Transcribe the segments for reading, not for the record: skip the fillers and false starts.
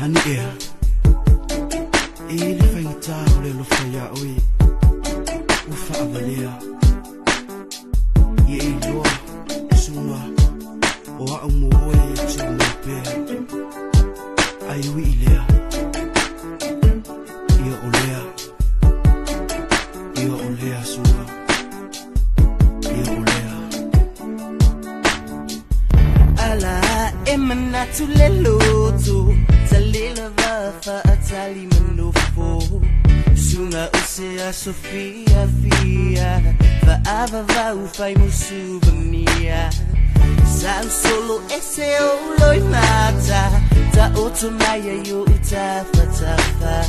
Ania Ili fengtau le lo faya oi Ufa avalia Ye ilo Suma Oa umu oi Chuma pe Aiwi ilea Ia olea Ia olea suma Ia olea Ala emana tuleloto Talila vafa atali manofo Sunga usea Sofia fia Vaava vau fai musubania San solo ese oloi mata Ta otomaya yo utafa tafa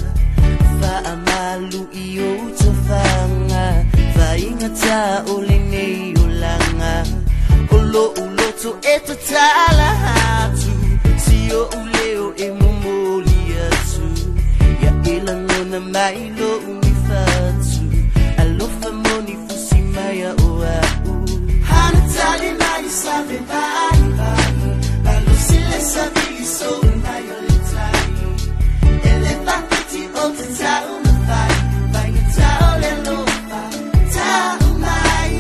Fa amalu iyo utafanga Fa ingata olene olanga Olo uloto eto tala hatu Siyo uleo emomoliatu Ya ilangona mailo unifatu Alofa moni fusimaya oau Hanatali na isabe bye bye Balosile sabili so unayo letai Eleva piti otata umafai Baina tao lelofa ta umai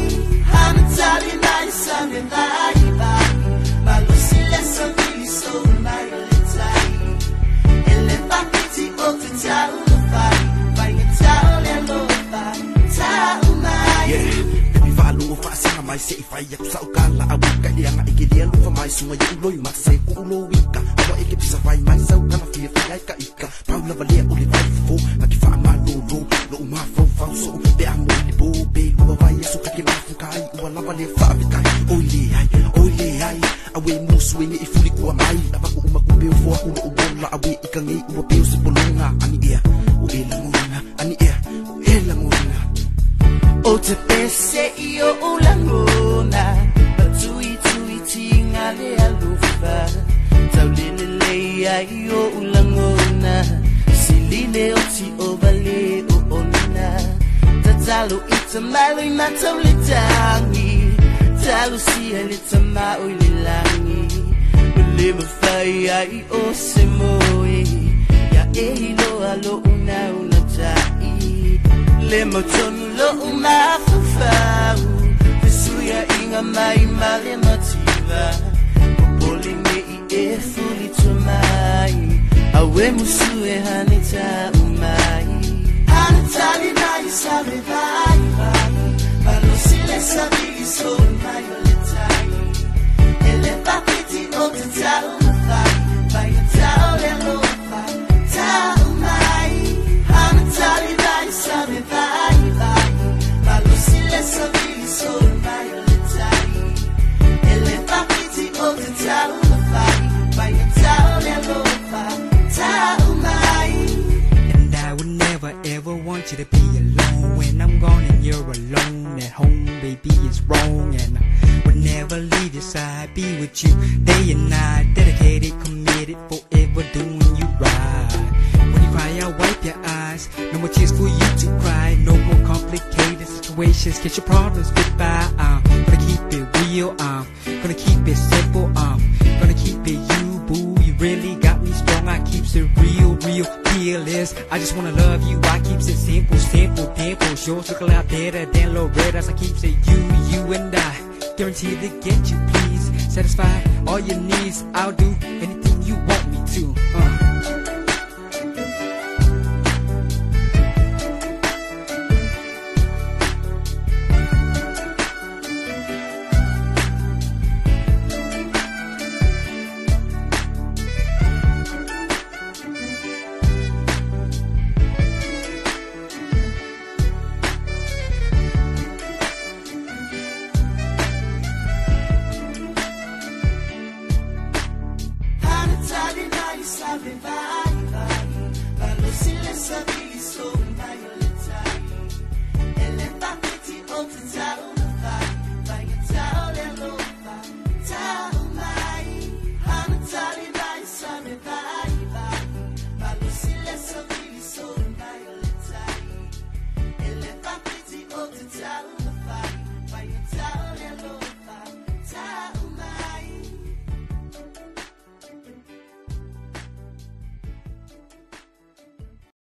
Hanatali na isabe bye bye Balosile sabili so unayo letai Eleva piti otata umafai Baina tao lelofa ta umai Fasa mai se fai ya sa ukala abuka dia nga ikidia lufa mai sunga ya uloi makse ku ulo wika awa ike bisa fai mai sa ukala fia fai ka ika paula valia uli fai fo akifa ma lo ma fo fa so be amo ni bo be lu vai so ka kila fukai wala valia fa vikai oile ai awe musu ni ifuli ku mai abaku umaku be fo ulo ubola awe ikangi uwa pe si bolonga ani ia uela ngona ani ia uela ngona O te pese io ulangona Batui tui tinga le alufa Taulele ia io ulangona Silile oti ovale o ona Tatalo itamalu imatau le tangi Talu sia le tamau le langi Ule mawhai ai o se moe Ya e lo alo una tai Le motonu lo umafafau Pesuya inga mai male motiva Popoli me I e fuli tomai Awe musue hanita umai Hanitali na isabe vai vai Balosile sabili so umai oletai Ele papiti otata umafai Baina tao le lofai ta umai Hanitali na isabe vai vai Balosile sabili so umai oletai Ele papiti otata umafai Baina tao le lofai ta umai And I would never ever want you to be alone When I'm gone and you're alone at home, baby, it's wrong. And I would never leave your side, be with you day and night. Dedicated, committed, forever doing you right. When you cry, I'll wipe your eyes. No more tears for you to cry. No more complicated situations. Get your problems goodbye. I'm gonna keep it real. I'm gonna keep it simple. I'm gonna keep it you, boo. You really got me strong. I keeps it real, fearless. I just wanna love you. I keeps it simple, dimple. Sure, circle out better than Loretta's. I keeps it you and I. Guaranteed to get you, please. Satisfy all your needs. I'll do anything you want me to.